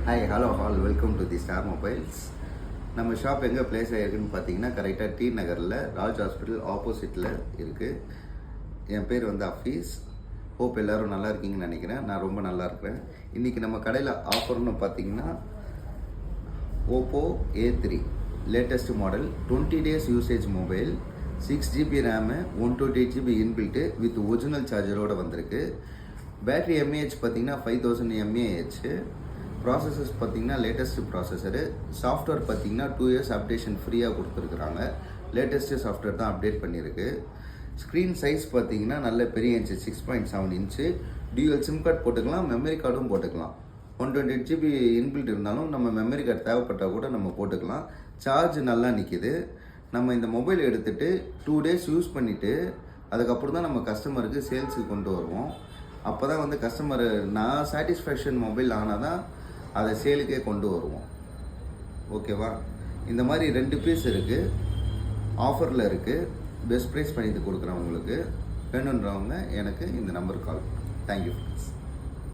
Hi hello all welcome to the star mobiles. நம்ம shop எங்கே place ஆகிருக்குன்னு பார்த்தீங்கன்னா கரெக்டாக டி நகரில் ராஜ் ஹாஸ்பிட்டல் ஆப்போசிட்டில் இருக்குது. என் பேர் வந்து அஃபீஸ். ஹோப் எல்லோரும் நல்லா இருக்கீங்கன்னு நினைக்கிறேன். நான் ரொம்ப நல்லா இருக்கிறேன். இன்றைக்கி நம்ம கடையில் ஆஃபர்னு பார்த்தீங்கன்னா Oppo A3 latest model 20 days usage mobile, 6GB RAM, 128GB inbuilt with original சார்ஜரோடு வந்திருக்கு. பேட்ரி எம்ஏஹெச் பார்த்தீங்கன்னா 5000 mAh. ப்ராசஸர்ஸ் பார்த்தீங்கன்னா லேட்டஸ்ட்டு ப்ராசஸரு. சாஃப்ட்வேர் பார்த்தீங்கன்னா 2 years அப்டேஷன் ஃப்ரீயாக கொடுத்துருக்குறாங்க. லேட்டஸ்ட்டு சாஃப்ட்வேர் தான் அப்டேட் பண்ணியிருக்கு. ஸ்க்ரீன் சைஸ் பார்த்தீங்கன்னா நல்ல பெரிய inch 6.7 inch. Dual SIM card போட்டுக்கலாம், மெமரி கார்டும் போட்டுக்கலாம். 128GB இன்பில்ட் இருந்தாலும் நம்ம மெமரி கார்டு தேவைப்பட்டால் கூட நம்ம போட்டுக்கலாம். சார்ஜ் நல்லா நிற்கிது. நம்ம இந்த மொபைல் எடுத்துகிட்டு 2 days யூஸ் பண்ணிவிட்டு அதுக்கப்புறம் தான் நம்ம கஸ்டமருக்கு சேல்ஸுக்கு கொண்டு வருவோம். அப்போ தான் வந்து கஸ்டமர் நான் சாட்டிஸ்ஃபேக்ஷன் மொபைல் ஆனால் தான் அதை சேலுக்கே கொண்டு வருவோம். ஓகேவா? இந்த மாதிரி 2 பீஸ் இருக்குது, ஆஃபரில் இருக்குது. பெஸ்ட் ப்ரைஸ் பண்ணி கொடுக்குறேன் உங்களுக்கு. வேணுன்றவங்க எனக்கு இந்த நம்பருக்கு கால். Thank you friends.